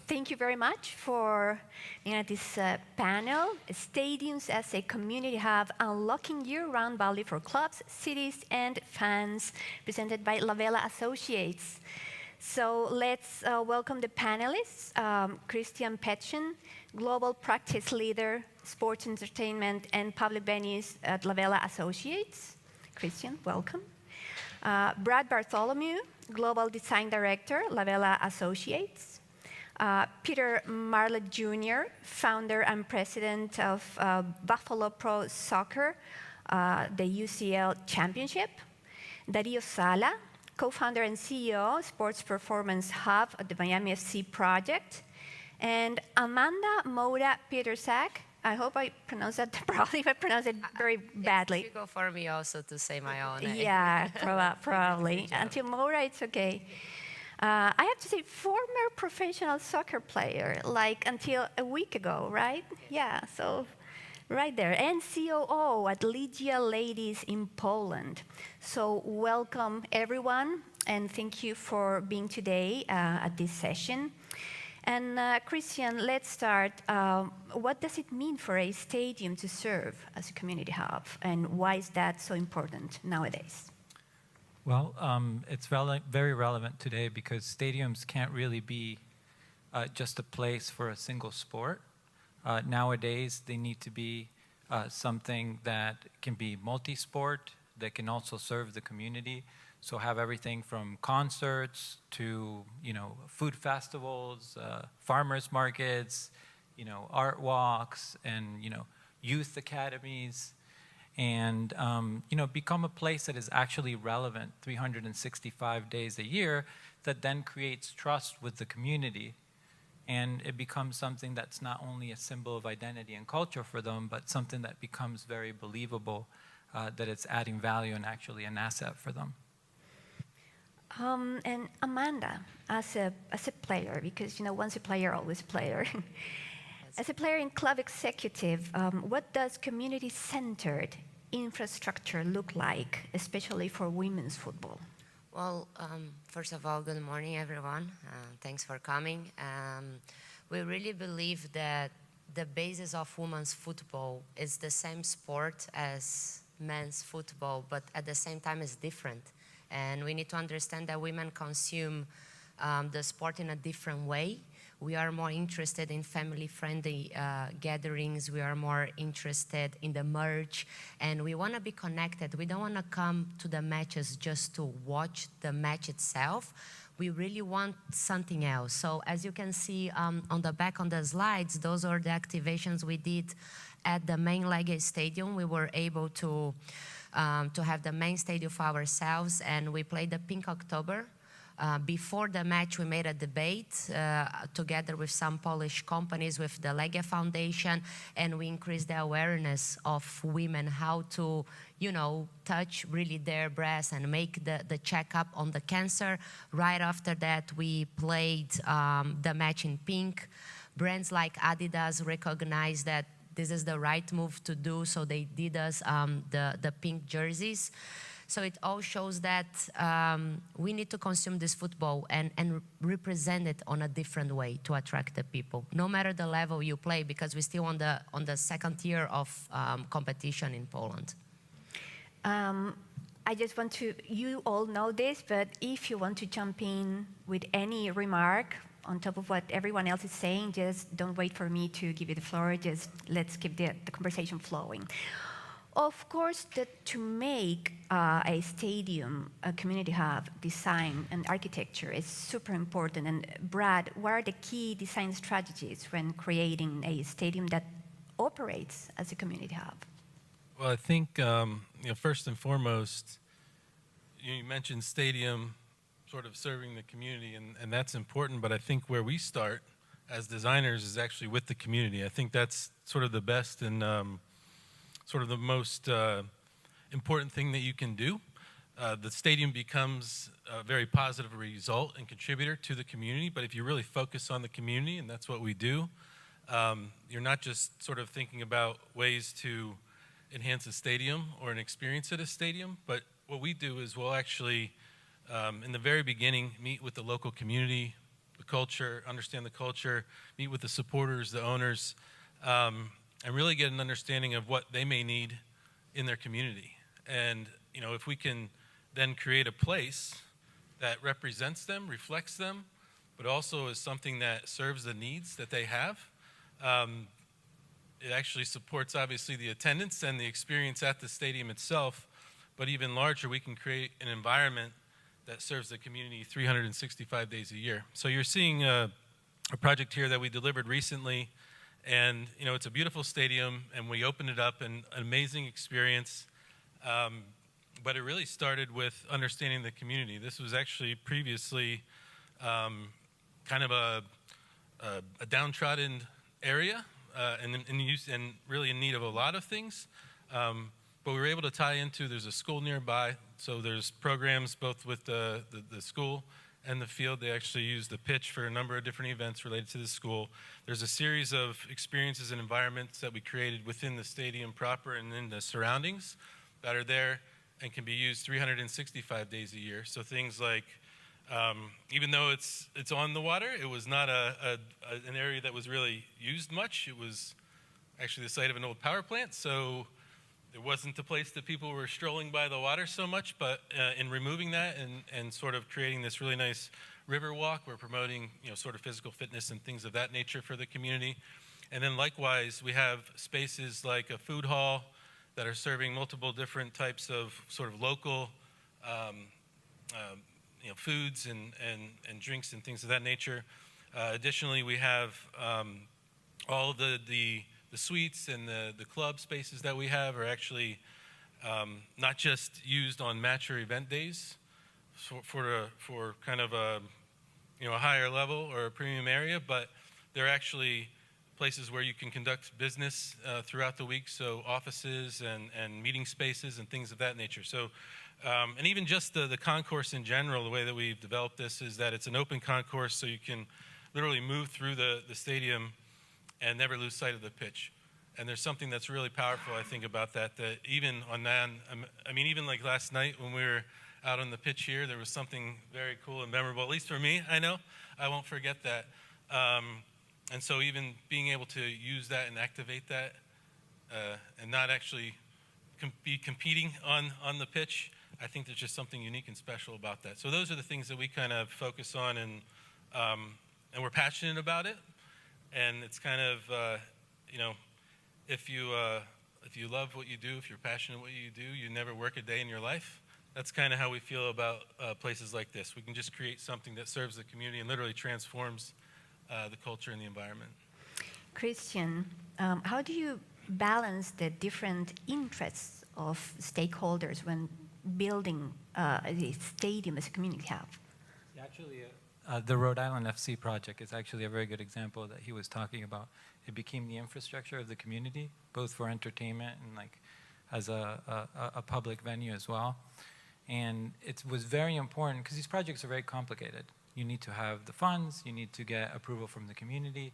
thank you very much for this panel, Stadiums as a Community Hub, Unlocking Year-Round Value for Clubs, Cities, and Fans, presented by Lavella Associates. So let's welcome the panelists, Christian Petchen, Global Practice Leader, Sports Entertainment and Public Venues at Lavella Associates. Christian, welcome. Brad Bartholomew, Global Design Director, Lavella Associates. Peter Marlett Jr., Founder and President of Buffalo Pro Soccer, the UCL Championship. Dario Sala, Co-founder and CEO, Sports Performance Hub at the Miami FC Project. And Amanda Moura Petersak, I hope I pronounced that probably, if I pronounced it very badly. It's difficult for me also to say my own name. Yeah, probably. Until Moura, it's okay. I have to say, former professional soccer player, like until a week ago, right? Yeah, so right there. And COO at Legia Ladies in Poland. So welcome, everyone, and thank you for being today at this session. And Christian, let's start. What does it mean for a stadium to serve as a community hub, and why is that so important nowadays? Well, it's very relevant today because stadiums can't really be just a place for a single sport. Nowadays, they need to be something that can be multi-sport, that can also serve the community. So have everything from concerts to, food festivals, farmers markets, art walks, and, youth academies. And, become a place that is actually relevant 365 days a year that then creates trust with the community. And it becomes something that's not only a symbol of identity and culture for them, but something that becomes very believable, that it's adding value and actually an asset for them. And Amanda, as a player, because once a player, always a player. As a player in club executive, what does community-centered infrastructure look like, especially for women's football? Well, first of all, good morning, everyone. Thanks for coming. We really believe that the basis of women's football is the same sport as men's football, but at the same time is different. And we need to understand that women consume the sport in a different way. We are more interested in family-friendly gatherings. We are more interested in the merch. And we want to be connected. We don't want to come to the matches just to watch the match itself. We really want something else. So as you can see on the back on the slides, those are the activations we did at the main Lega Stadium. We were able to have the main stadium for ourselves, and we played the Pink October. Before the match, we made a debate together with some Polish companies, with the Lega Foundation, and we increased the awareness of women, how to, touch really their breasts and make the checkup on the cancer. Right after that, we played the match in pink. Brands like Adidas recognized that this is the right move to do, so they did us the pink jerseys. So it all shows that we need to consume this football and represent it on a different way to attract the people, no matter the level you play, because we're still on the second tier of competition in Poland. I just want to, you all know this, but if you want to jump in with any remark on top of what everyone else is saying, just don't wait for me to give you the floor, just let's keep the conversation flowing. Of course, to make a stadium a community hub, design and architecture is super important. And Brad, what are the key design strategies when creating a stadium that operates as a community hub? Well, I think first and foremost, you mentioned stadium sort of serving the community, and that's important. But I think where we start as designers is actually with the community. I think that's sort of the best and sort of the most important thing that you can do. The stadium becomes a very positive result and contributor to the community, but if you really focus on the community, and that's what we do, you're not just sort of thinking about ways to enhance a stadium or an experience at a stadium, but what we do is we'll actually, in the very beginning, meet with the local community, the culture, understand the culture, meet with the supporters, the owners, and really get an understanding of what they may need in their community. And if we can then create a place that represents them, reflects them, but also is something that serves the needs that they have, it actually supports obviously the attendance and the experience at the stadium itself, but even larger, we can create an environment that serves the community 365 days a year. So you're seeing a project here that we delivered recently, and it's a beautiful stadium, and we opened it up, and an amazing experience. But it really started with understanding the community. This was actually previously kind of a downtrodden area, and really in need of a lot of things. But we were able to tie into, there's a school nearby, so there's programs both with the school and the field. They actually use the pitch for a number of different events related to the school. There's a series of experiences and environments that we created within the stadium proper and in the surroundings that are there and can be used 365 days a year. So things like, even though it's on the water, it was not an area that was really used much. It was actually the site of an old power plant, so it wasn't the place that people were strolling by the water so much, but in removing that and sort of creating this really nice river walk, we're promoting sort of physical fitness and things of that nature for the community. And then likewise, we have spaces like a food hall that are serving multiple different types of sort of local foods and drinks and things of that nature. Additionally, we have all of the suites and the club spaces that we have are actually not just used on match or event days for kind of a higher level or a premium area, but they're actually places where you can conduct business throughout the week, so offices and meeting spaces and things of that nature. So, and even just the concourse in general, the way that we've developed this is that it's an open concourse, so you can literally move through the stadium and never lose sight of the pitch. And there's something that's really powerful, I think, about that even on that, even like last night when we were out on the pitch here, there was something very cool and memorable, at least for me, I know. I won't forget that. And so even being able to use that and activate that and not actually be competing on the pitch, I think there's just something unique and special about that. So those are the things that we kind of focus on, and we're passionate about it. And it's kind of, if you love what you do, if you're passionate what you do, you never work a day in your life. That's kind of how we feel about places like this. We can just create something that serves the community and literally transforms the culture and the environment. Christian, how do you balance the different interests of stakeholders when building a stadium as a community hub? Actually, the Rhode Island FC project is actually a very good example that he was talking about. It became the infrastructure of the community, both for entertainment and like as a public venue as well. And it was very important because these projects are very complicated. You need to have the funds, you need to get approval from the community,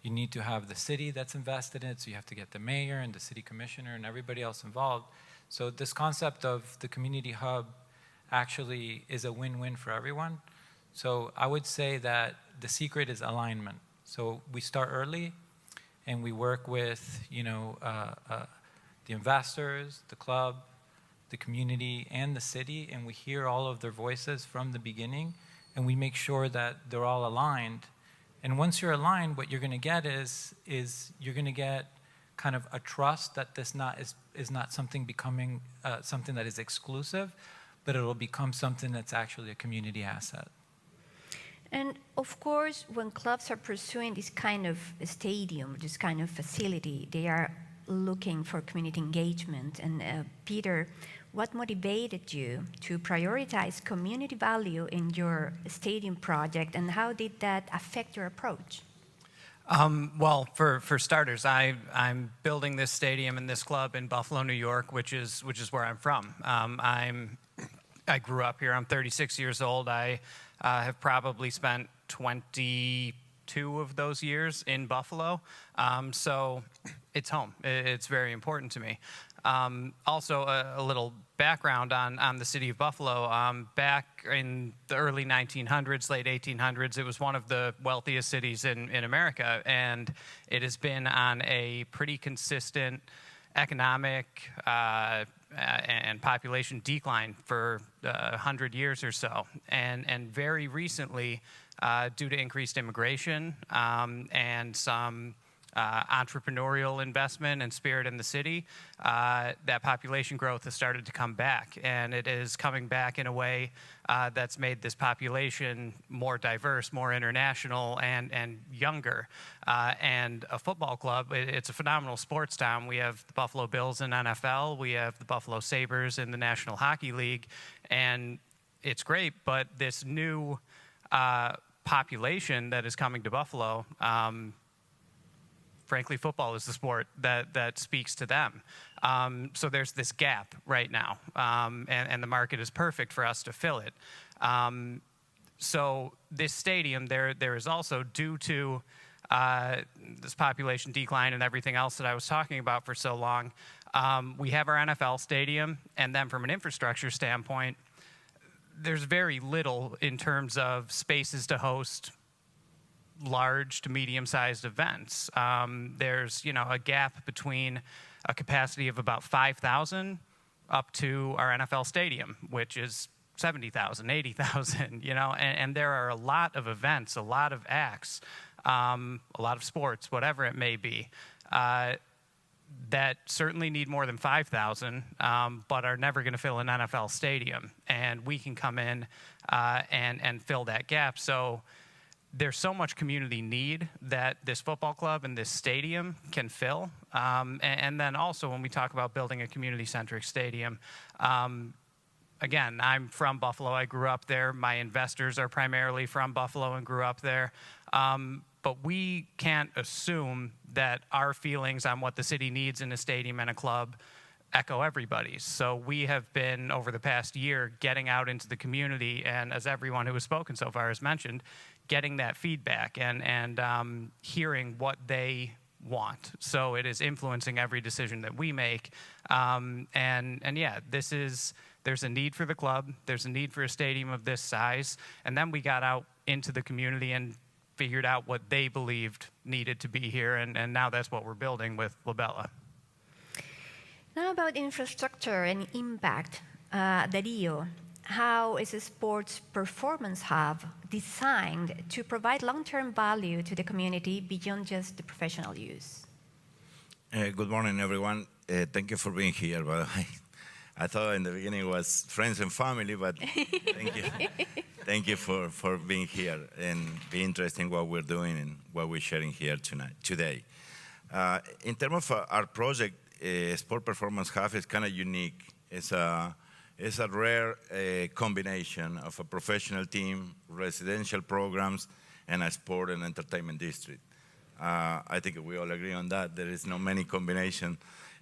you need to have the city that's invested in it, so you have to get the mayor and the city commissioner and everybody else involved. So this concept of the community hub actually is a win-win for everyone. So I would say that the secret is alignment. So we start early and we work with, the investors, the club, the community, and the city, and we hear all of their voices from the beginning, and we make sure that they're all aligned. And once you're aligned, what you're going to get is you're going to get kind of a trust that this is not something becoming something that is exclusive, but it will become something that's actually a community asset. And of course, when clubs are pursuing this kind of stadium, this kind of facility, they are looking for community engagement. And Peter, what motivated you to prioritize community value in your stadium project, and how did that affect your approach? Well, for starters, I'm building this stadium and this club in Buffalo, New York, which is where I'm from. I grew up here. I'm 36 years old. I have probably spent 22 of those years in Buffalo. So it's home. It's very important to me. Also, a little background on the city of Buffalo. Back in the early 1900s, late 1800s, it was one of the wealthiest cities in America, and it has been on a pretty consistent economic and population decline for 100 years or so. And very recently, due to increased immigration and some entrepreneurial investment and spirit in the city, that population growth has started to come back. And it is coming back in a way that's made this population more diverse, more international, and younger. And a football club, it's a phenomenal sports town. We have the Buffalo Bills in NFL. We have the Buffalo Sabres in the National Hockey League. And it's great, but this new population that is coming to Buffalo, frankly, football is the sport that speaks to them. So there's this gap right now, and the market is perfect for us to fill it. So this stadium, there is also, due to this population decline and everything else that I was talking about for so long, we have our NFL stadium, and then from an infrastructure standpoint, there's very little in terms of spaces to host large to medium-sized events. There's, a gap between a capacity of about 5,000 up to our NFL stadium, which is 70,000, 80,000, and there are a lot of events, a lot of acts, a lot of sports, whatever it may be, that certainly need more than 5,000, but are never going to fill an NFL stadium. And we can come in and fill that gap. So there's so much community need that this football club and this stadium can fill. And then also when we talk about building a community-centric stadium, again, I'm from Buffalo. I grew up there. My investors are primarily from Buffalo and grew up there. But we can't assume that our feelings on what the city needs in a stadium and a club echo everybody's. So we have been, over the past year, getting out into the community, and as everyone who has spoken so far has mentioned, getting that feedback and hearing what they want. So it is influencing every decision that we make. And yeah, there's a need for the club. There's a need for a stadium of this size. And then we got out into the community and figured out what they believed needed to be here. And now that's what we're building with Labella. Now about infrastructure and impact, Dario, how is a sports performance hub designed to provide long-term value to the community beyond just the professional use? Good morning, everyone. Thank you for being here. But I thought in the beginning it was friends and family, but thank you. Thank you for being here and be interested in what we're doing and what we're sharing here today. In terms of our project, Sport Performance Hub is kind of unique. It's a rare combination of a professional team, residential programs, and a sport and entertainment district. I think we all agree on that. There is no many combination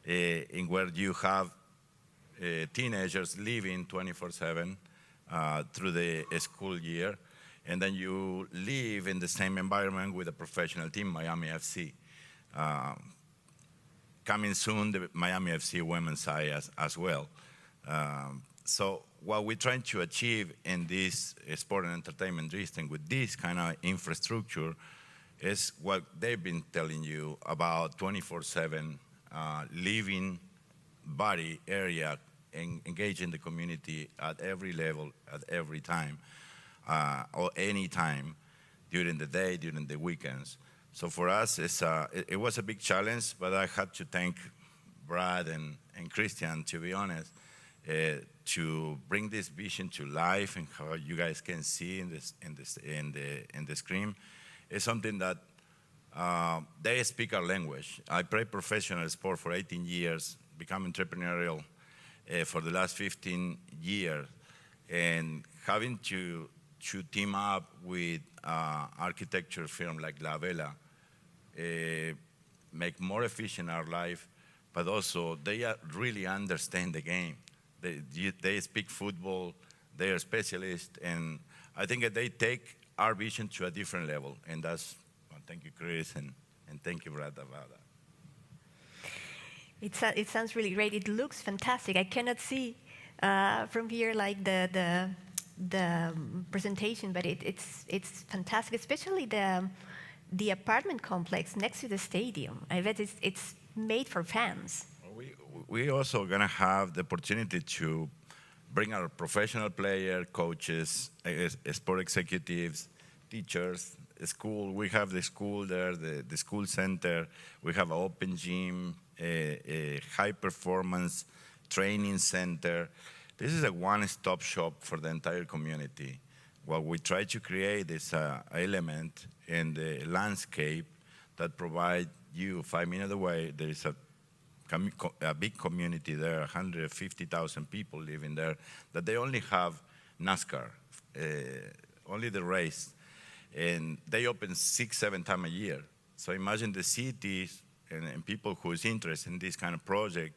in where you have teenagers living 24/7 through the school year, and then you live in the same environment with a professional team, Miami FC. Coming soon, the Miami FC women's side as well. So what we're trying to achieve in this sport and entertainment district with this kind of infrastructure is what they've been telling you about 24/7 living body area and engaging the community at every level, at every time, or any time during the day, during the weekends. So for us, it was a big challenge, but I had to thank Brad and Christian, to be honest, to bring this vision to life, and how you guys can see in the screen. It's something that they speak our language. I played professional sport for 18 years, become entrepreneurial for the last 15 years, and having to team up with architecture firm like Labella, make more efficient our life, but also they really understand the game. They speak football, they are specialists, and I think that they take our vision to a different level, and that's, well, thank you, Chris, and thank you, Brad, about that. It sounds really great. It looks fantastic. I cannot see from here, like the presentation, but it's fantastic, especially the apartment complex next to the stadium. I bet it's made for fans. We also gonna have the opportunity to bring our professional player, coaches, sport executives, teachers, school. We have the school there, the school center. We have an open gym, a high performance training center. This is a one-stop shop for the entire community. What we try to create is an element in the landscape that provide you 5 minutes away. There is a big community there, 150,000 people living there, that they only have NASCAR, only the race. And they open 6-7 times a year. So imagine the cities and people who is interested in this kind of project,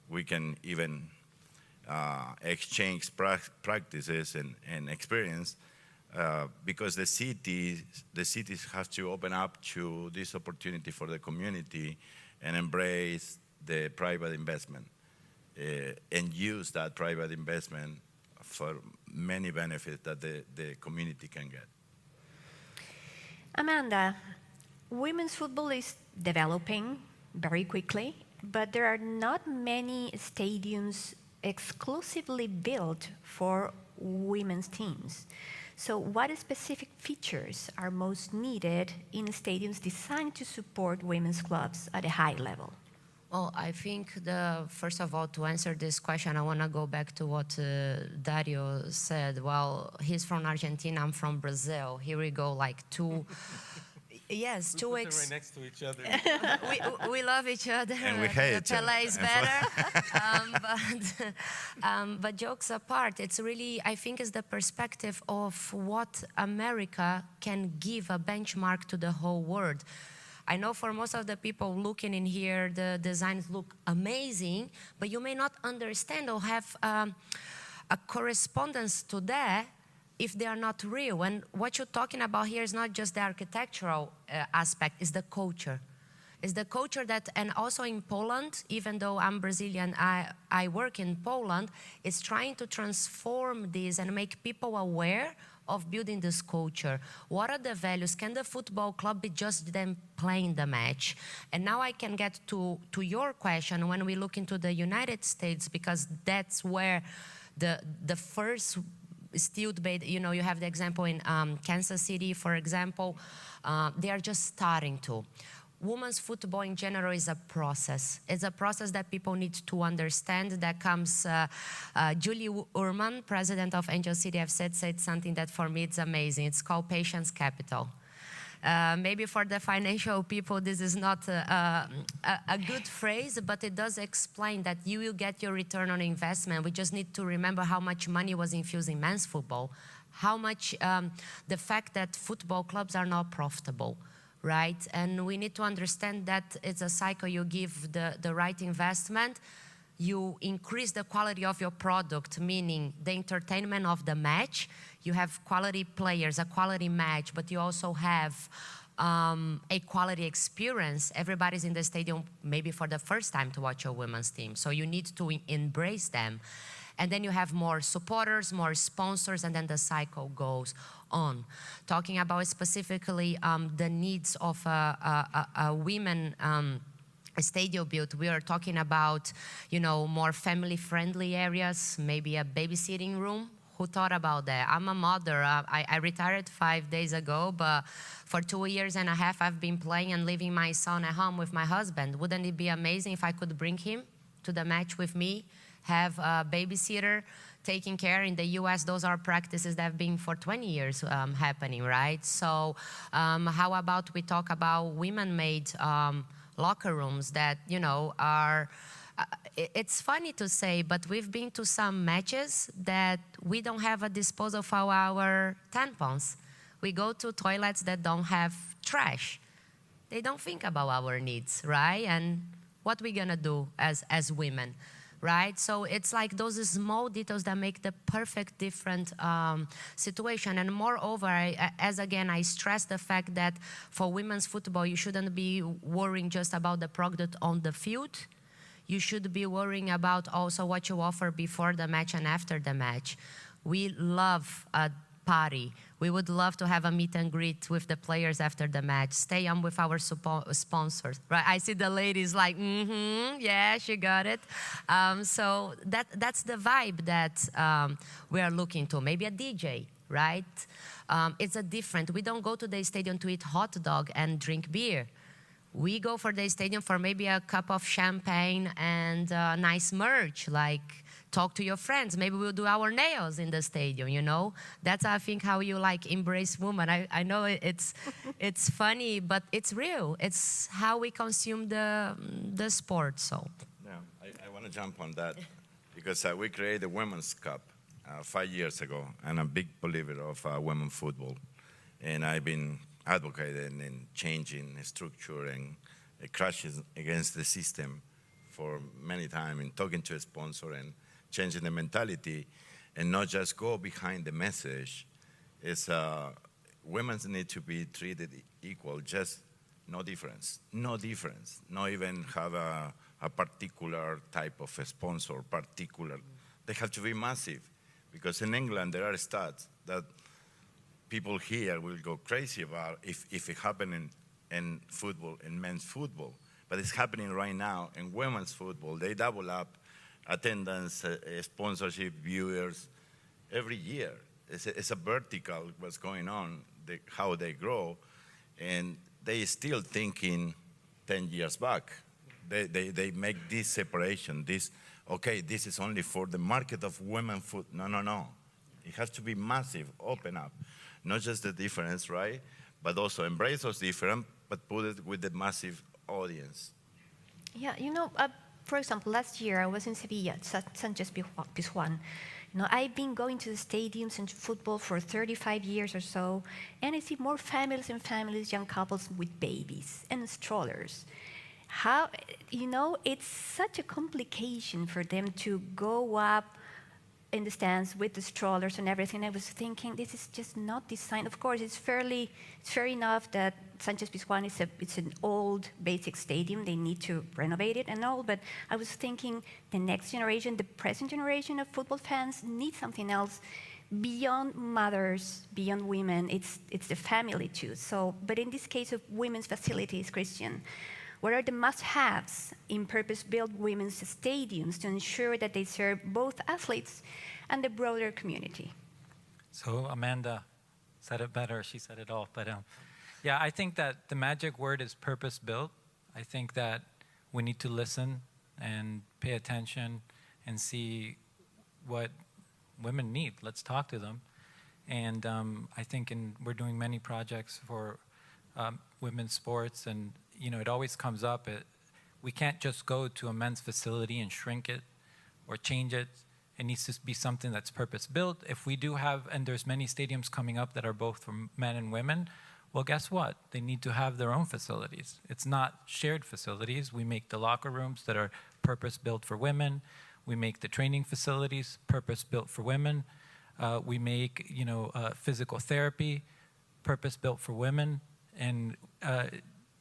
we can even exchange practices and experience because the cities have to open up to this opportunity for the community and embrace the private investment and use that private investment for many benefits that the community can get. Amanda, women's football is developing very quickly, but there are not many stadiums exclusively built for women's teams. So what specific features are most needed in stadiums designed to support women's clubs at a high level? Well, I think first of all, to answer this question, I want to go back to what Dario said. Well, he's from Argentina, I'm from Brazil. Here we go, like two. Yes, two weeks. Right next to each other. we love each other. And we hate each other. Pele is better. But jokes apart, it's really, I think, it's the perspective of what America can give a benchmark to the whole world. I know for most of the people looking in here, the designs look amazing, but you may not understand or have a correspondence to that if they are not real. And what you're talking about here is not just the architectural aspect, it's the culture. It's the culture that, and also in Poland, even though I'm Brazilian, I work in Poland, is trying to transform this and make people aware of building this culture. What are the values? Can the football club be just them playing the match? And now I can get to your question when we look into the United States, because that's where the first still debate, you know, you have the example in Kansas City, for example, they are just starting to. Women's football in general is a process. It's a process that people need to understand. That comes, Julie Urman, president of Angel City FC, said something that for me it's amazing. It's called patience capital. Maybe for the financial people this is not a good phrase, but it does explain that you will get your return on investment. We just need to remember how much money was infused in men's football, how much the fact that football clubs are not profitable. Right? And we need to understand that it's a cycle. You give the right investment, you increase the quality of your product, meaning the entertainment of the match. You have quality players, a quality match, but you also have a quality experience. Everybody's in the stadium maybe for the first time to watch your women's team, so you need to embrace them. And then you have more supporters, more sponsors, and then the cycle goes on. Talking about specifically the needs of a women stadium build, we are talking about, you know, more family-friendly areas, maybe a babysitting room. Who thought about that? I'm a mother. I retired 5 days ago, but for 2.5 years I've been playing and leaving my son at home with my husband. Wouldn't it be amazing if I could bring him to the match with me? Have a babysitter taking care. In the US, those are practices that have been for 20 years happening, right? So how about we talk about women-made locker rooms that, you know, are, it's funny to say, but we've been to some matches that we don't have a disposal for our tampons. We go to toilets that don't have trash. They don't think about our needs, right? And what we're gonna do as women. Right? So it's like those small details that make the perfect different situation. And moreover, I stress the fact that for women's football, you shouldn't be worrying just about the product on the field. you should be worrying about also what you offer before the match and after the match. We love a party. We would love to have a meet and greet with the players after the match, stay on with our sponsors. Right? I see the ladies like, yeah, she got it. So that's the vibe that we are looking to. Maybe a DJ, right? It's a different. We don't go to the stadium to eat hot dog and drink beer. We go for the stadium for maybe a cup of champagne and nice merch, like talk to your friends. Maybe we'll do our nails in the stadium, you know? That's, I think, how you like embrace women. I know it's funny, but it's real. It's how we consume the sport, so. Yeah, I want to jump on that because we created the Women's Cup 5 years ago. I'm a big believer of women's football. And I've been advocating and changing the structure and crashes against the system for many times and talking to a sponsor and changing the mentality and not just go behind the message. It's women need to be treated equal, just no difference, no difference, not even have a particular type of a sponsor, particular. They have to be massive because in England there are stats that people here will go crazy about if it happened in football, in men's football. But it's happening right now in women's football. They double up attendance, sponsorship, viewers, every year. It's a vertical what's going on, how they grow. And they still thinking 10 years back. They make this separation, okay, this is only for the market of women food. No. It has to be massive, open up. Not just the difference, right? But also embrace those different, but put it with the massive audience. Yeah, you know, for example, last year I was in Sevilla, Sánchez Pizjuán. You know, I've been going to the stadiums and football for 35 years or so, and I see more families and families, young couples with babies and strollers. How, you know, it's such a complication for them to go up in the stands with the strollers and everything. I was thinking, this is just not designed. Of course, it's fair enough that Sánchez Pizjuán it's an old, basic stadium. They need to renovate it and all. But I was thinking, the next generation, the present generation of football fans need something else beyond mothers, beyond women. It's the family too. So, but in this case of women's facilities, Christian, what are the must-haves in purpose-built women's stadiums to ensure that they serve both athletes and the broader community? So Amanda said it better. She said it all. But yeah, I think that the magic word is purpose-built. I think that we need to listen and pay attention and see what women need. Let's talk to them. And I think we're doing many projects for women's sports, and you know, it always comes up. We can't just go to a men's facility and shrink it or change it. It needs to be something that's purpose-built. If we do have, and there's many stadiums coming up that are both for men and women, well, guess what? They need to have their own facilities. It's not shared facilities. We make the locker rooms that are purpose-built for women. We make the training facilities purpose-built for women. We make, you know, physical therapy purpose-built for women. And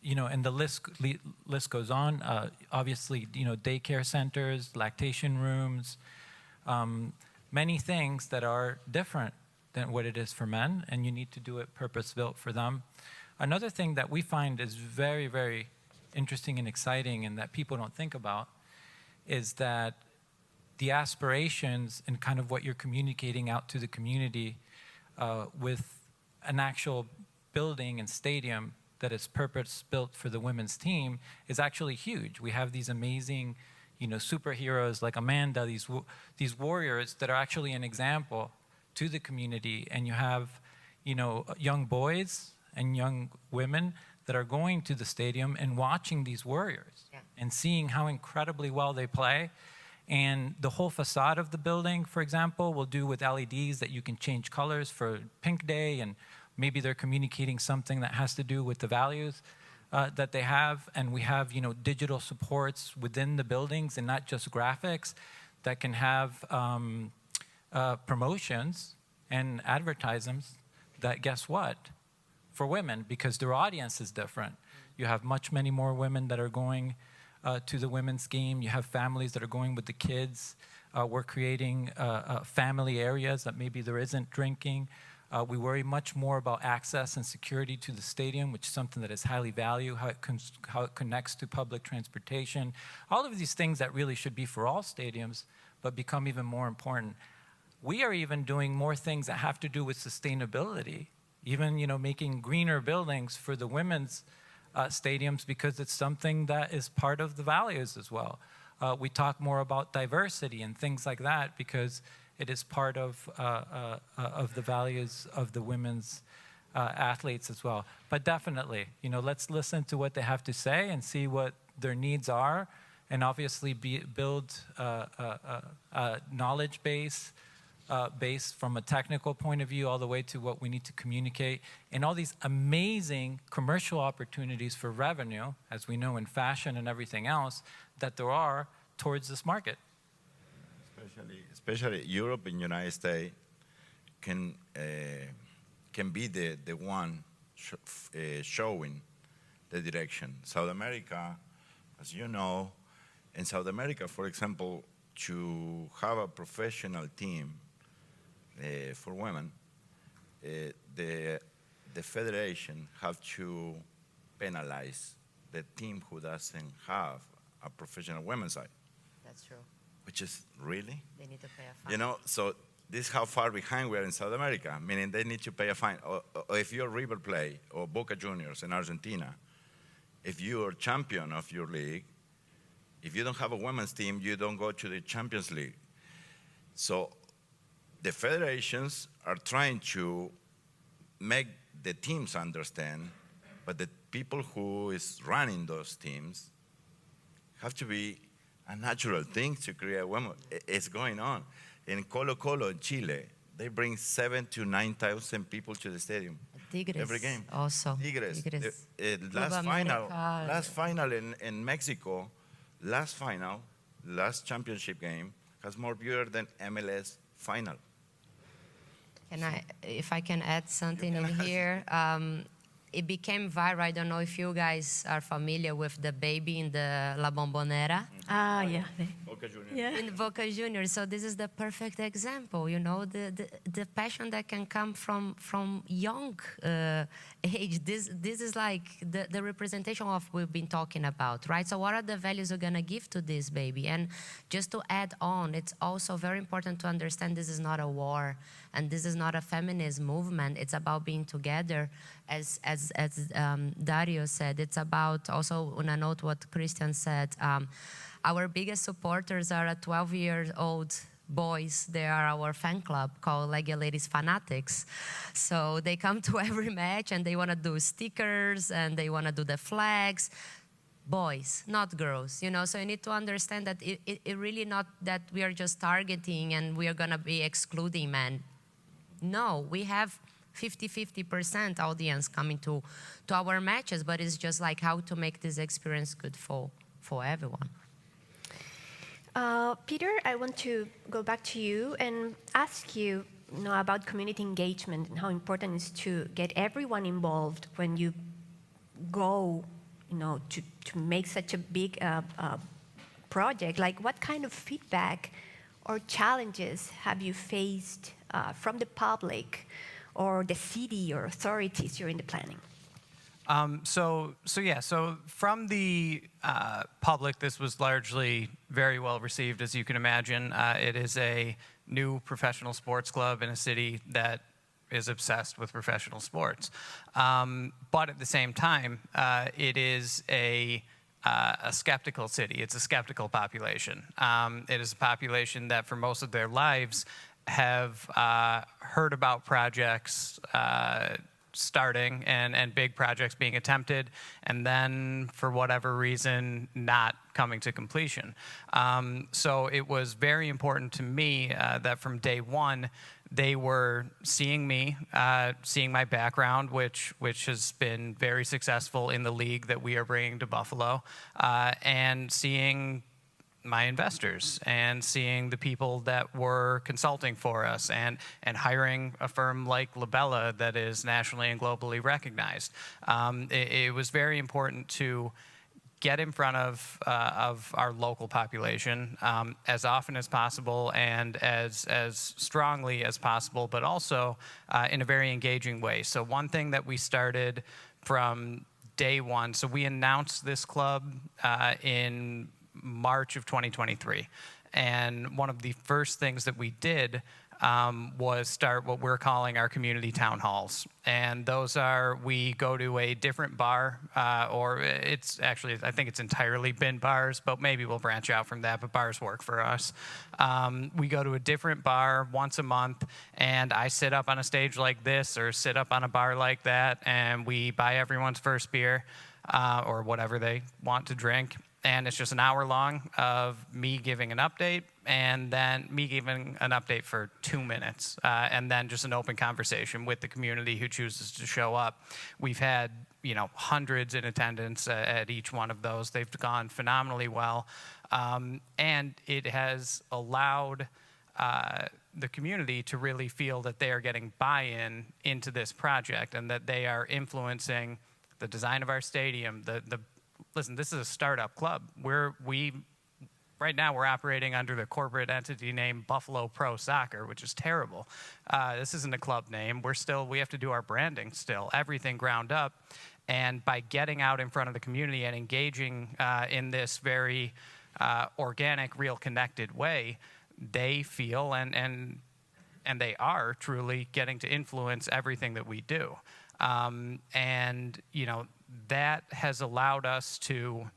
you know, and the list goes on. Obviously, you know, daycare centers, lactation rooms, many things that are different than what it is for men, and you need to do it purpose-built for them. Another thing that we find is very, very interesting and exciting, and that people don't think about, is that the aspirations and kind of what you're communicating out to the community with an actual building and stadium that is purpose-built for the women's team is actually huge. We have these amazing, you know, superheroes like Amanda, these warriors that are actually an example to the community. And you have, you know, young boys and young women that are going to the stadium and watching these warriors and seeing how incredibly well they play. And the whole facade of the building, for example, will do with LEDs that you can change colors for Pink Day, and maybe they're communicating something that has to do with the values that they have. And we have, you know, digital supports within the buildings and not just graphics that can have promotions and advertisements that, guess what, for women, because their audience is different. You have many more women that are going to the women's game. You have families that are going with the kids. We're creating family areas that maybe there isn't drinking. We worry much more about access and security to the stadium, which is something that is highly valued, how it connects to public transportation. All of these things that really should be for all stadiums, but become even more important. We are even doing more things that have to do with sustainability, even making greener buildings for the women's stadiums, because it's something that is part of the values as well. We talk more about diversity and things like that because it is part of the values of the women's athletes as well. But definitely, let's listen to what they have to say and see what their needs are, and obviously build a knowledge base based from a technical point of view all the way to what we need to communicate, and all these amazing commercial opportunities for revenue, as we know in fashion and everything else, that there are towards this market. Especially Europe and United States can be the one showing the direction. South America, as you know, in South America, for example, to have a professional team for women, the federation have to penalize the team who doesn't have a professional women's side. That's true. Which is really? They need to pay a fine. So this is how far behind we are in South America, meaning they need to pay a fine. Or if you're River Plate or Boca Juniors in Argentina, if you're champion of your league, if you don't have a women's team, you don't go to the Champions League. So the federations are trying to make the teams understand, but the people who is running those teams have to be a natural thing to create women. It's going on. In Colo-Colo in Chile, they bring 7,000 to 9,000 people to the stadium. Tigres every game. Also. Tigres. Tigres. Last final in Mexico, last championship game has more viewers than MLS final. If I can add something in here, it became viral. I don't know if you guys are familiar with the baby in the La Bombonera. Ah, yeah. Boca Juniors. Yeah. In Boca Juniors. So this is the perfect example, the passion that can come from young age. This is like the representation of what we've been talking about, right? So what are the values we're gonna give to this baby? And just to add on, it's also very important to understand this is not a war, and this is not a feminist movement. It's about being together. As Dario said, it's about also, on a note what Christian said, our biggest supporters are 12-year-old boys. They are our fan club called Legia Ladies Fanatics. So they come to every match and they want to do stickers and they want to do the flags. Boys, not girls, So you need to understand that it really not that we are just targeting and we are going to be excluding men. No, we have 50% audience coming to our matches, but it's just like how to make this experience good for everyone. Peter, I want to go back to you and ask you, about community engagement and how important it is to get everyone involved when you go, to make such a big project. Like, what kind of feedback or challenges have you faced from the public or the city or authorities during the planning? So from the public, this was largely very well received, as you can imagine. It is a new professional sports club in a city that is obsessed with professional sports. But at the same time, it is a skeptical city. It's a skeptical population. It is a population that for most of their lives have heard about projects starting and big projects being attempted, and then for whatever reason not coming to completion. So it was very important to me that from day one they were seeing me, seeing my background, which has been very successful in the league that we are bringing to Buffalo, and seeing my investors and seeing the people that were consulting for us and hiring a firm like Labella that is nationally and globally recognized. It was very important to get in front of our local population as often as possible and as strongly as possible, but also in a very engaging way. So one thing that we started from day one, so we announced this club in March of 2023. And one of the first things that we did was start what we're calling our community town halls. And those are, we go to a different bar, or it's actually, I think it's entirely been bars, but maybe we'll branch out from that, but bars work for us. We go to a different bar once a month, and I sit up on a stage like this or sit up on a bar like that, and we buy everyone's first beer or whatever they want to drink. And it's just an hour long of me giving an update, and then me giving an update for 2 minutes, and then just an open conversation with the community who chooses to show up. We've had, hundreds in attendance at each one of those. They've gone phenomenally well, and it has allowed the community to really feel that they are getting buy-in into this project and that they are influencing the design of our stadium, Listen, this is a startup club. Right now we're operating under the corporate entity name Buffalo Pro Soccer, which is terrible. This isn't a club name. We have to do our branding still, everything ground up. And by getting out in front of the community and engaging in this very organic, real connected way, they feel and they are truly getting to influence everything that we do. That has allowed us to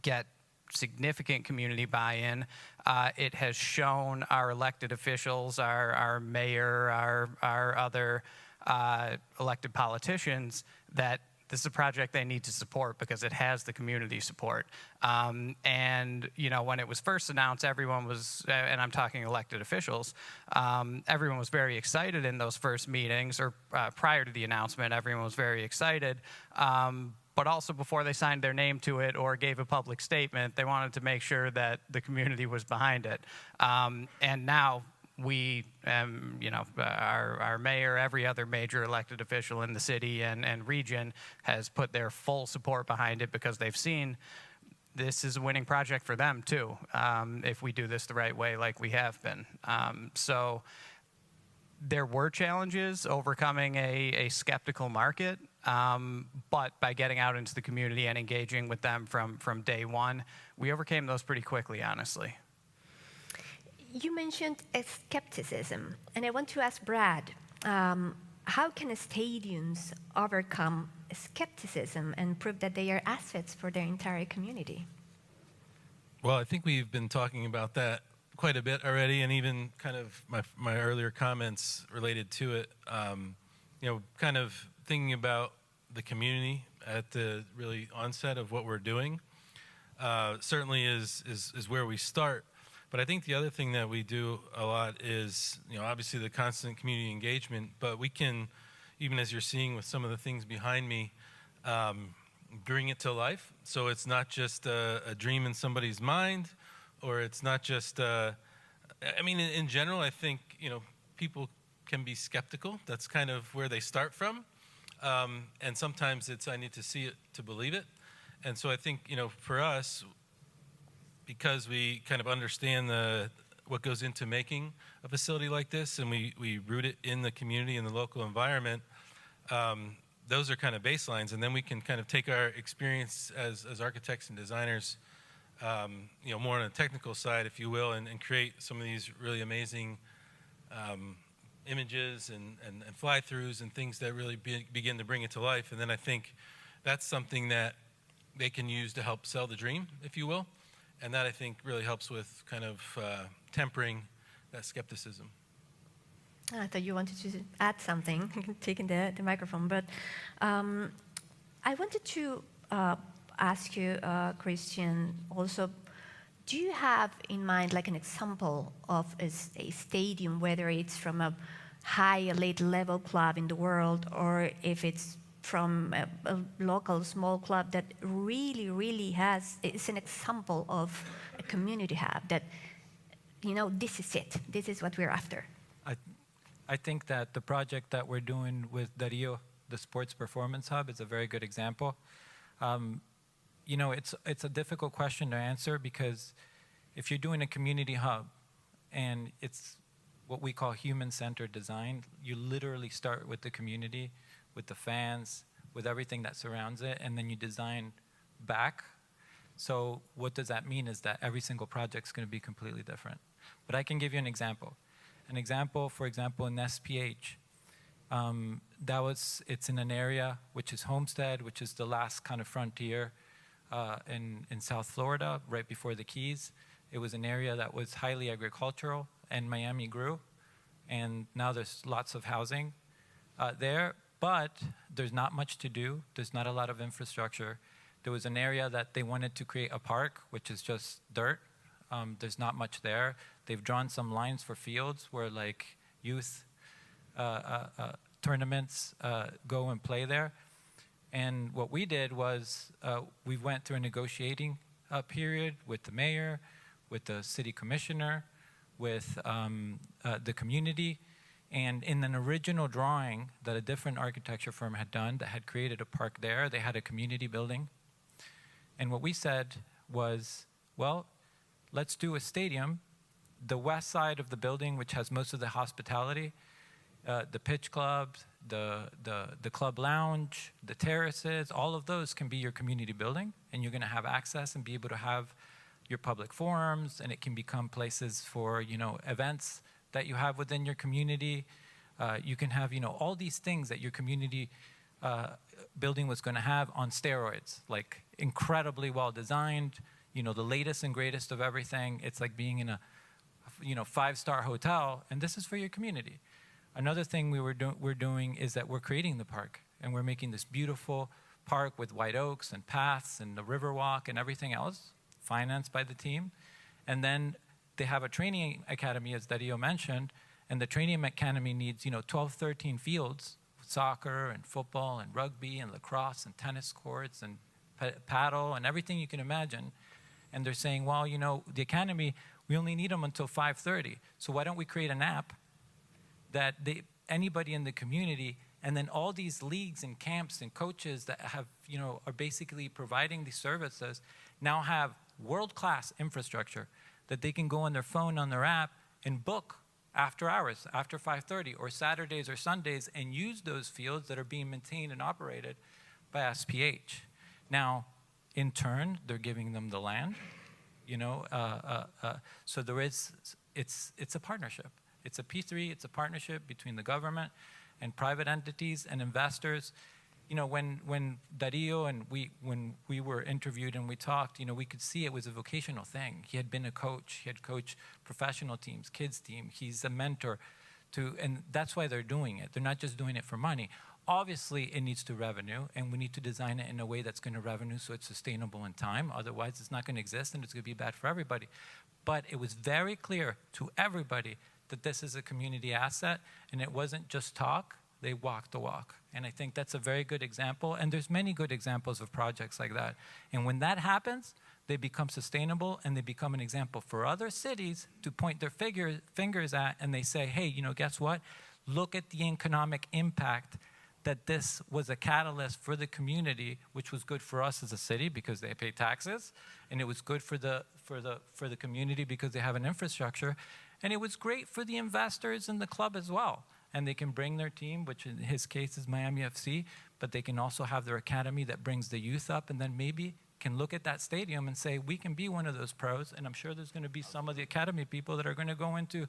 get significant community buy-in. It has shown our elected officials, our mayor, our other elected politicians that this is a project they need to support because it has the community support. When it was first announced, everyone was, and I'm talking elected officials, everyone was very excited in those first meetings, or prior to the announcement, everyone was very excited. But also before they signed their name to it or gave a public statement, they wanted to make sure that the community was behind it. And now, we, our mayor, every other major elected official in the city and region has put their full support behind it because they've seen this is a winning project for them too, if we do this the right way like we have been. So there were challenges overcoming a skeptical market, but by getting out into the community and engaging with them from day one, we overcame those pretty quickly, honestly. You mentioned skepticism, and I want to ask Brad, how can stadiums overcome skepticism and prove that they are assets for their entire community? Well, I think we've been talking about that quite a bit already, and even kind of my earlier comments related to it, kind of thinking about the community at the really onset of what we're doing, certainly is where we start. But I think the other thing that we do a lot is, obviously the constant community engagement, but we can, even as you're seeing with some of the things behind me, bring it to life. So it's not just a dream in somebody's mind, or it's not just, in general, I think, people can be skeptical. That's kind of where they start from. And sometimes it's, I need to see it to believe it. And so I think, for us, because we kind of understand what goes into making a facility like this, and we root it in the community and the local environment, those are kind of baselines, and then we can kind of take our experience as architects and designers, more on a technical side, if you will, and create some of these really amazing images and fly-throughs and things that really begin to bring it to life. And then I think that's something that they can use to help sell the dream, if you will. And that, I think, really helps with kind of tempering that skepticism. I thought you wanted to add something, taking the microphone. But I wanted to ask you, Christian, also, do you have in mind like an example of a stadium, whether it's from a high elite level club in the world, or if it's from a local small club that really it's an example of a community hub that, this is it. This is what we're after. I think that the project that we're doing with Darío, the Sports Performance Hub, is a very good example. you know, it's a difficult question to answer because if you're doing a community hub and it's what we call human-centered design, you literally start with the community, with the fans, with everything that surrounds it, and then you design back. So what does that mean is that every single project is going to be completely different. But I can give you an example. An example, for example, in SPH, it's in an area which is Homestead, which is the last kind of frontier in South Florida, right before the Keys. It was an area that was highly agricultural, and Miami grew, and now there's lots of housing there, but there's not much to do. There's not a lot of infrastructure. There was an area that they wanted to create a park, which is just dirt. There's not much there. They've drawn some lines for fields where like youth tournaments go and play there. And what we did was we went through a negotiating period with the mayor, with the city commissioner, with the community. And in an original drawing that a different architecture firm had done that had created a park there, they had a community building. And what we said was, well, let's do a stadium. The west side of the building, which has most of the hospitality, the pitch clubs, the club lounge, the terraces, all of those can be your community building, and you're going to have access and be able to have your public forums, and it can become places for, you know, events that you have within your community. You can have, you know, all these things that your community building was going to have on steroids, like incredibly well designed, you know, the latest and greatest of everything. It's like being in a, you know, 5-star hotel, and this is for your community. Another thing we're doing is that we're creating the park, and we're making this beautiful park with white oaks and paths and the river walk and everything else, financed by the team. And then they have a training academy, as Dario mentioned, and the training academy needs, you know, 12, 13 fields, soccer and football and rugby and lacrosse and tennis courts and paddle and everything you can imagine. And they're saying, well, you know, the academy, we only need them until 5:30. So why don't we create an app that anybody in the community, and then all these leagues and camps and coaches that have, you know, are basically providing these services now have world-class infrastructure that they can go on their phone, on their app, and book after hours, after 5:30, or Saturdays or Sundays, and use those fields that are being maintained and operated by SPH. Now, in turn, they're giving them the land, you know, so there is, it's a partnership. It's a P3, it's a partnership between the government and private entities and investors. You know, when Dario and when we were interviewed and we talked, you know, we could see it was a vocational thing. He had been a coach. He had coached professional teams, kids team. He's a mentor and that's why they're doing it. They're not just doing it for money. Obviously, it needs to revenue, and we need to design it in a way that's going to revenue so it's sustainable in time. Otherwise, it's not going to exist, and it's going to be bad for everybody. But it was very clear to everybody that this is a community asset, and it wasn't just talk. They walked the walk. And I think that's a very good example, and there's many good examples of projects like that. And when that happens, they become sustainable, and they become an example for other cities to point their fingers at, and they say, hey, you know, guess what? Look at the economic impact that this was a catalyst for the community, which was good for us as a city because they pay taxes, and it was good for the community because they have an infrastructure, and it was great for the investors in the club as well. And they can bring their team, which in his case is Miami FC, but they can also have their academy that brings the youth up, and then maybe can look at that stadium and say, we can be one of those pros, and I'm sure there's going to be some of the academy people that are going to go into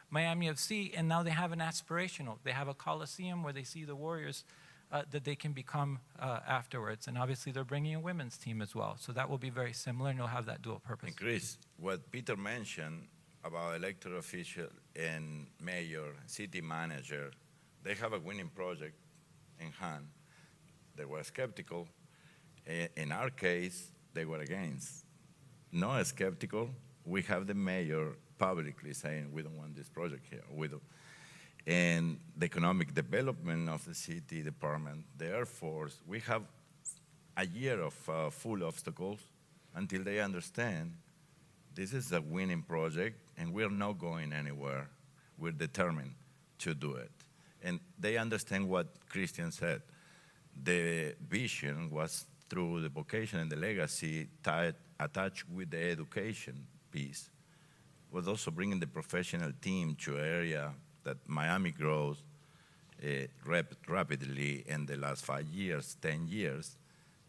Miami FC, and now they have an aspirational. They have a coliseum where they see the Warriors that they can become afterwards. And obviously, they're bringing a women's team as well. So that will be very similar, and you'll have that dual purpose. And Chris, what Peter mentioned about elected official and mayor, city manager, they have a winning project in hand. They were skeptical. In our case, they were against. Not skeptical. We have the mayor publicly saying, we don't want this project here. We don't. And the economic development of the city department, the Air Force, we have a year of full obstacles until they understand this is a winning project and we're not going anywhere. We're determined to do it. And they understand what Christian said. The vision was through the vocation and the legacy attached with the education piece, was also bringing the professional team to an area that Miami grows rapidly in the last 5 years, 10 years.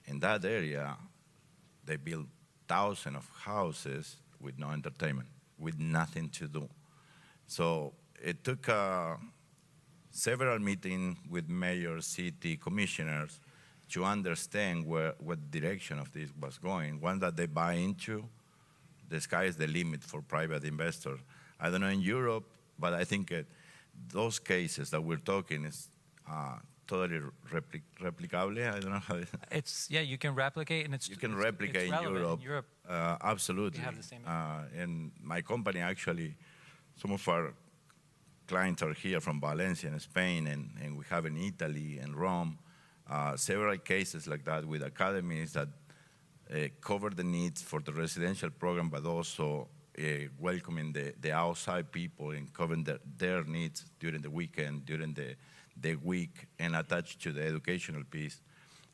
In that area, they built thousands of houses with no entertainment, with nothing to do. So it took several meetings with mayors, city commissioners to understand what direction of this was going. One that they buy into, the sky is the limit for private investors. I don't know in Europe, but I think those cases that we're talking is totally replicable. I don't know how It's, yeah, you can replicate, and you can replicate in relevant Europe. Absolutely. We have the same. And my company actually, some of our clients are here from Valencia in Spain, and we have in Italy and Rome several cases like that with academies that cover the needs for the residential program, but also welcoming the outside people and covering their needs during the weekend, during the week, and attached to the educational piece.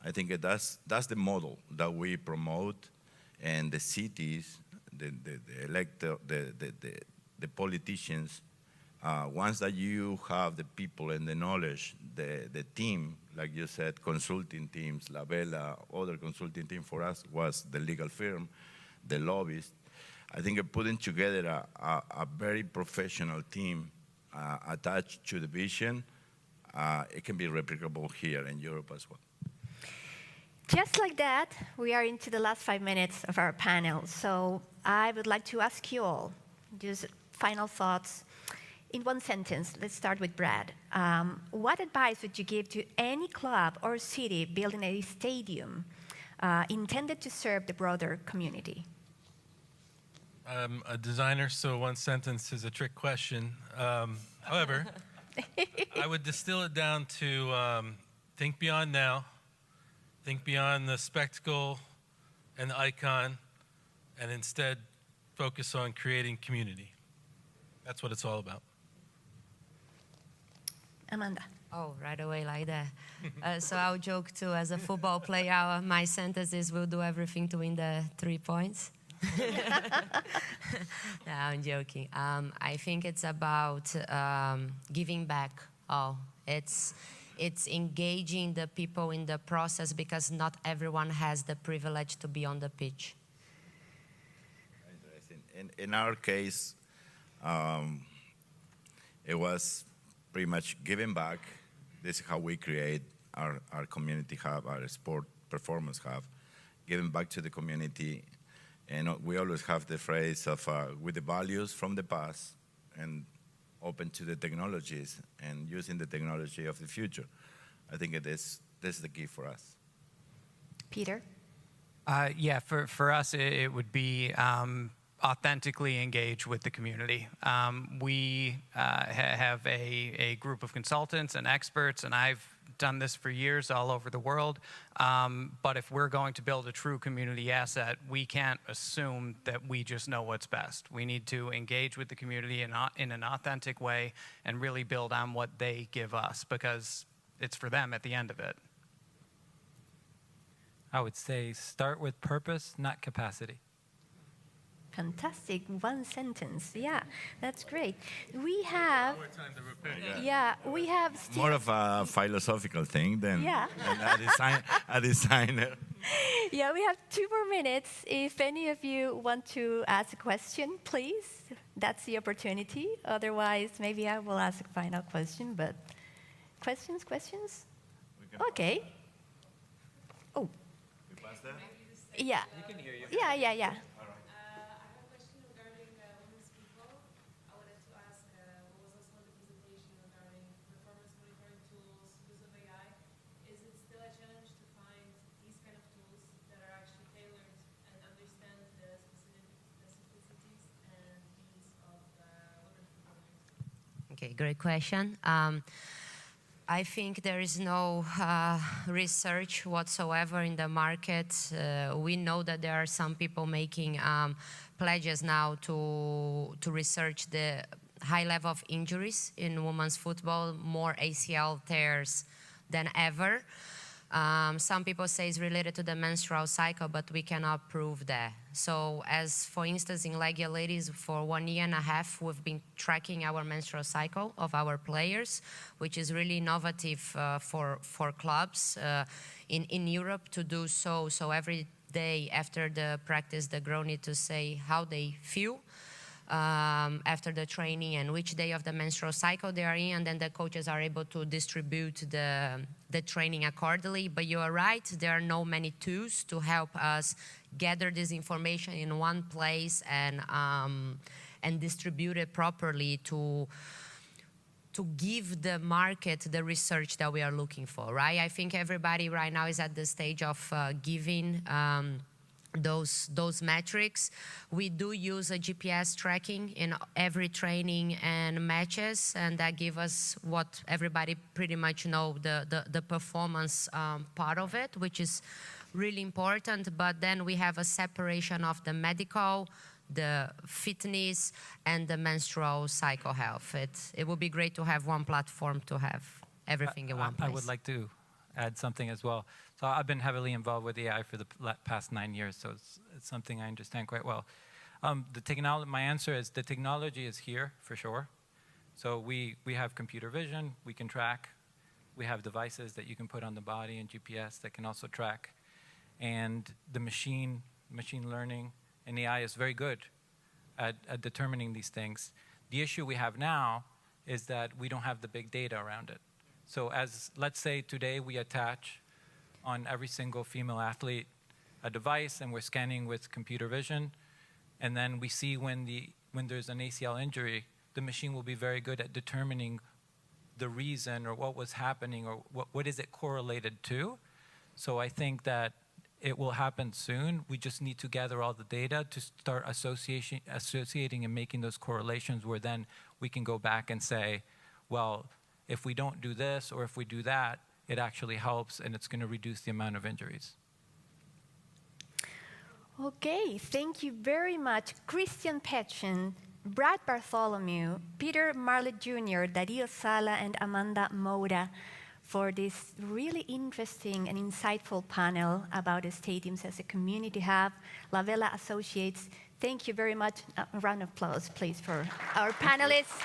I think that's the model that we promote, and the cities, the politicians, once that you have the people and the knowledge, the team, like you said, consulting teams, La Vela, other consulting team for us was the legal firm, the lobbyist. I think putting together a very professional team attached to the vision, it can be replicable here in Europe as well. Just like that, we are into the last 5 minutes of our panel. So I would like to ask you all, just final thoughts. In one sentence, let's start with Brad. What advice would you give to any club or city building a stadium intended to serve the broader community? I'm a designer, so one sentence is a trick question. However, I would distill it down to think beyond now, think beyond the spectacle and the icon, and instead focus on creating community. That's what it's all about. Amanda. Oh, right away like that. So I'll joke too, as a football player, my sentence is, we'll do everything to win the 3 points. No, I'm joking. I think it's about giving back. It's engaging the people in the process, because not everyone has the privilege to be on the pitch. Interesting. In our case, it was pretty much giving back. This is how we create our community hub, our sport performance hub, giving back to the community. And we always have the phrase of with the values from the past and open to the technologies and using the technology of the future. I think this is the key for us. Peter? Yeah, for us, it would be authentically engage with the community. We have a group of consultants and experts, and I've done this for years all over the world. But if we're going to build a true community asset, we can't assume that we just know what's best. We need to engage with the community in an authentic way and really build on what they give us, because it's for them at the end of it. I would say start with purpose, not capacity. Fantastic. One sentence. Yeah, that's great. We have, we have still, More of a philosophical thing than, Yeah. than a designer. yeah, we have 2 more minutes. If any of you want to ask a question, please, that's the opportunity. Otherwise, maybe I will ask a final question, but questions? Okay. Oh. You pass that? Yeah. You can hear you. Yeah. Okay, great question. I think there is no research whatsoever in the market. We know that there are some people making pledges now to research the high level of injuries in women's football, more ACL tears than ever. Some people say it's related to the menstrual cycle, but we cannot prove that. So as, for instance, in Legia Ladies, for 1.5 years, we've been tracking our menstrual cycle of our players, which is really innovative for clubs in Europe to do so. So every day after the practice, the girl need to say how they feel after the training and which day of the menstrual cycle they are in, and then the coaches are able to distribute the training accordingly. But you are right, there are no many tools to help us gather this information in one place and distribute it properly to give the market the research that we are looking for, right? I think everybody right now is at the stage of giving those metrics. We do use a GPS tracking in every training and matches, and that gives us what everybody pretty much know, the performance part of it, which is really important. But then we have a separation of the medical, the fitness, and the menstrual cycle health. It would be great to have one platform to have everything in one place. I would like to add something as well. So I've been heavily involved with AI for the past 9 years, so it's something I understand quite well. My answer is the technology is here for sure. So we have computer vision, we can track. We have devices that you can put on the body and GPS that can also track. And the machine learning and AI is very good at determining these things. The issue we have now is that we don't have the big data around it. So let's say today we attach on every single female athlete a device and we're scanning with computer vision, and then we see when there's an ACL injury, the machine will be very good at determining the reason or what was happening or what is it correlated to. So I think that it will happen soon. We just need to gather all the data to start associating and making those correlations, where then we can go back and say, well, if we don't do this or if we do that, it actually helps and it's going to reduce the amount of injuries. Okay, thank you very much, Christian Petchen, Brad Bartholomew, Peter Marlett Jr., Dario Sala, and Amanda Moura, for this really interesting and insightful panel about the stadiums as a community hub. Lavella Associates, thank you very much. A round of applause, please, for our panelists.